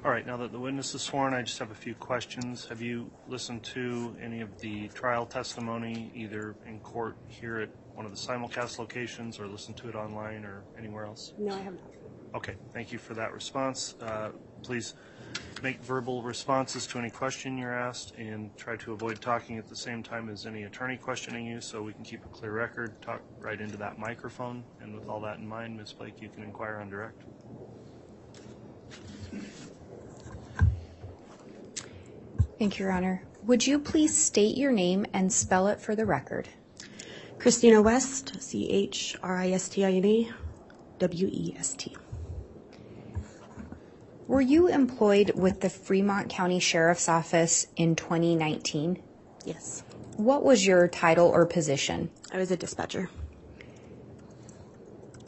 All right, now that the witness is sworn, I just have a few questions. Have you listened to any of the trial testimony, either in court here at one of the simulcast locations or listened to it online or anywhere else? No, I have not. Okay, thank you for that response. Please make verbal responses to any question you're asked and try to avoid talking at the same time as any attorney questioning you so we can keep a clear record. Talk right into that microphone. And with all that in mind, Ms. Blake, you can inquire on direct. Thank you, Your Honor. Would you please state your name and spell it for the record? Christina West, Christina West. Were you employed with the Fremont County Sheriff's Office in 2019? Yes. What was your title or position? I was a dispatcher.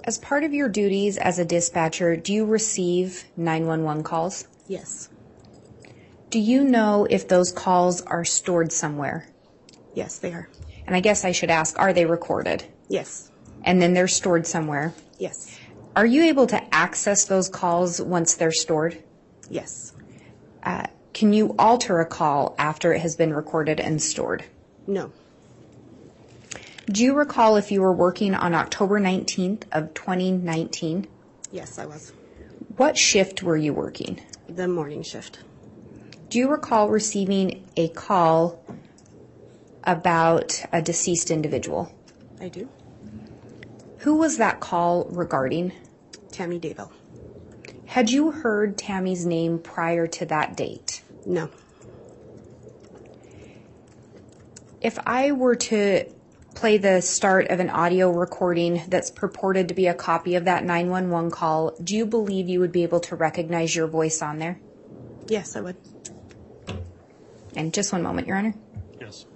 As part of your duties as a dispatcher, do you receive 911 calls? Yes. Do you know if those calls are stored somewhere? Yes, they are. And I guess I should ask, are they recorded? Yes. And then they're stored somewhere? Yes. Are you able to access those calls once they're stored? Yes. Can you alter a call after it has been recorded and stored? No. Do you recall if you were working on October 19th of 2019? Yes, I was. What shift were you working? The morning shift. Do you recall receiving a call about a deceased individual? I do. Who was that call regarding? Tammy Daybell. Had you heard Tammy's name prior to that date? No. If I were to play the start of an audio recording that's purported to be a copy of that 911 call, do you believe you would be able to recognize your voice on there? Yes, I would. And just one moment, Your Honor. Yes.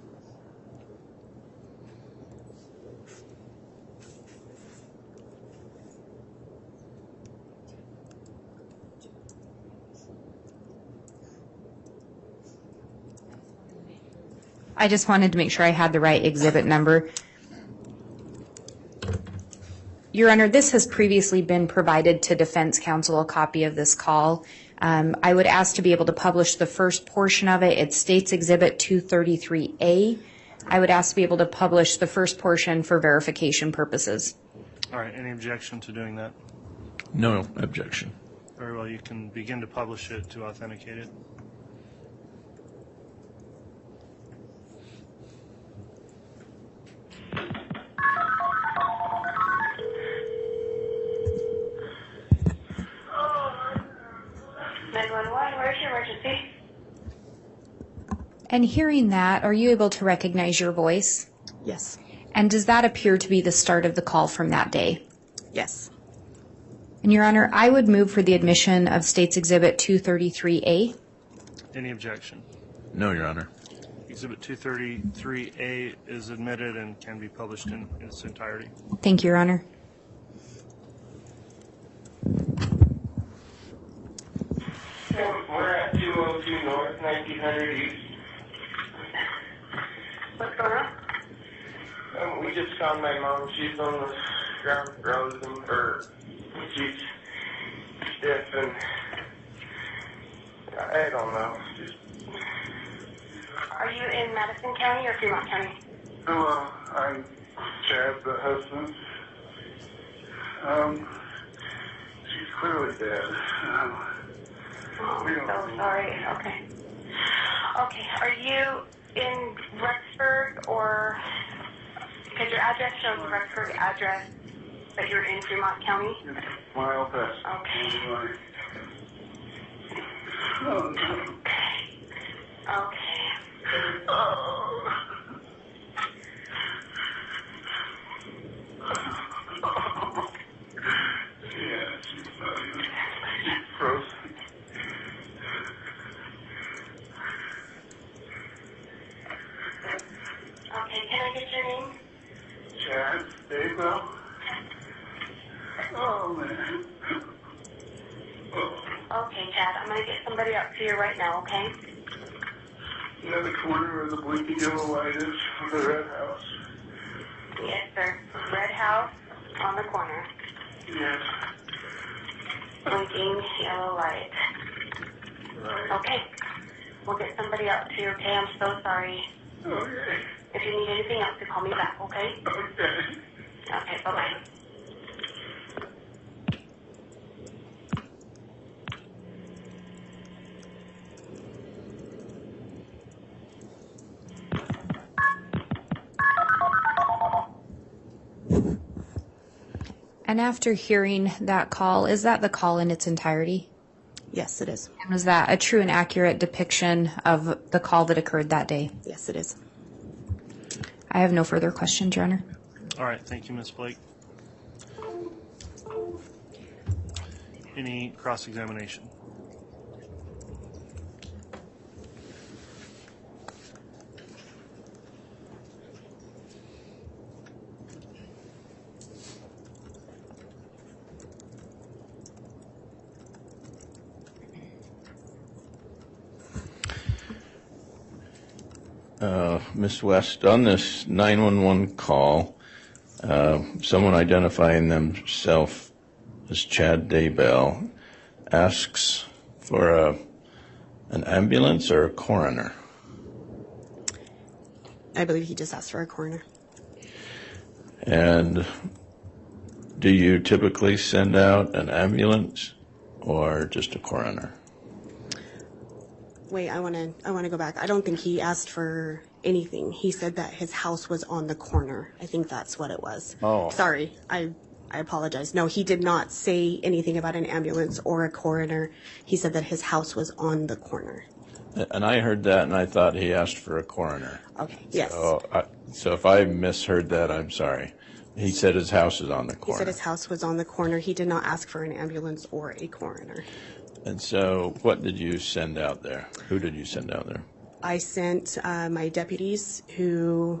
I just wanted to make sure I had the right exhibit number. Your Honor, this has previously been provided to defense counsel, a copy of this call. I would ask to be able to publish the first portion of it. It states Exhibit 233A. I would ask to be able to publish the first portion for verification purposes. All right, any objection to doing that? No objection. Very well, you can begin to publish it to authenticate it. Where's your emergency? And hearing that, are you able to recognize your voice? Yes. And does that appear to be the start of the call from that day? Yes. And Your Honor, I would move for the admission of State's Exhibit 233A. Any objection? No, Your Honor. Exhibit 233A is admitted and can be published in its entirety. Thank you, Your Honor. We're at 202 North, 1900 East. What's going on? We just found my mom. She's on the ground frozen, or she's stiff, and I don't know. Are you in Madison County or Fremont County? I'm Chad, the husband. She's clearly dead. Oh, I'm so sorry. Okay. Okay, are you in Rexburg or... Because your address shows a Rexburg address, but you're in Fremont County? It's a mile past. Okay. Okay. Yeah, she's frozen. Okay, can I get your name? Chad Daybell. Oh, man. Okay, Chad, I'm going to get somebody up to you right now, okay? Yeah, the corner where the blinking yellow light is, the red house. Yes, sir. Red house on the corner. Yes. Blinking yellow light. Okay. We'll get somebody out to you, okay? I'm so sorry. Okay. If you need anything else, you call me back, okay? Okay. Okay, bye-bye. And after hearing that call, is that the call in its entirety? Yes, it is. And was that a true and accurate depiction of the call that occurred that day? Yes, it is. I have no further questions, Your Honor. All right, thank you, Ms. Blake. Any cross-examination? Ms. West, on this 911 call, someone identifying themselves as Chad Daybell asks for an ambulance or a coroner? I believe he just asked for a coroner. And do you typically send out an ambulance or just a coroner? Wait, I want to go back. I don't think he asked for anything. He said that his house was on the corner. I think that's what it was. Oh. Sorry. I apologize. No, he did not say anything about an ambulance or a coroner. He said that his house was on the corner. And I heard that, and I thought he asked for a coroner. Okay. Yes. So if I misheard that, I'm sorry. He said his house is on the He corner. said his house was on the corner. He did not ask for an ambulance or a coroner. And so what did you send out there? Who did you send out there? I sent my deputies,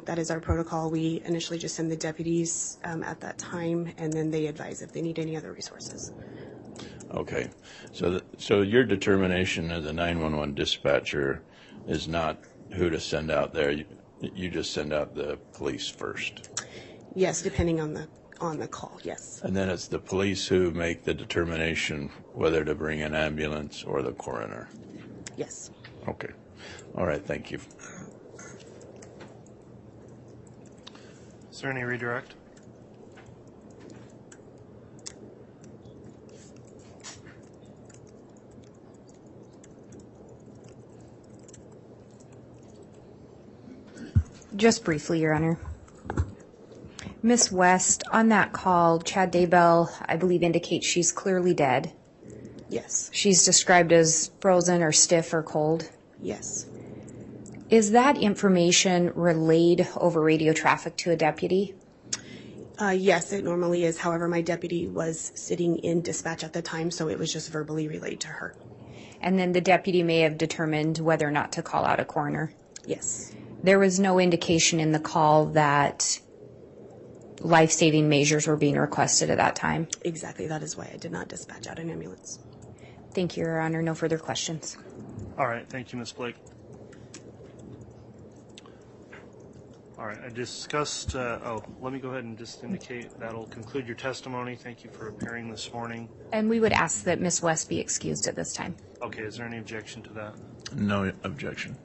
that is our protocol. We initially just send the deputies at that time, and then they advise if they need any other resources. Okay. So your determination as a 911 dispatcher is not who to send out there. You just send out the police first. Yes, depending on the call, yes. And then it's the police who make the determination whether to bring an ambulance or the coroner. Yes. Okay. All right. Thank you. Is there any redirect? Just briefly, Your Honor. Ms. West, on that call, Chad Daybell, I believe, indicates she's clearly dead. Yes. She's described as frozen or stiff or cold. Yes. Is that information relayed over radio traffic to a deputy? Yes, it normally is. However, my deputy was sitting in dispatch at the time, so it was just verbally relayed to her. And then the deputy may have determined whether or not to call out a coroner? Yes. There was no indication in the call that life-saving measures were being requested at that time? Exactly. That is why I did not dispatch out an ambulance. Thank you, Your Honor. No further questions. All right, thank you, Ms. Blake. All right, I discussed, let me go ahead and just indicate that'll conclude your testimony. Thank you for appearing this morning. And we would ask that Ms. West be excused at this time. Okay, is there any objection to that? No objection.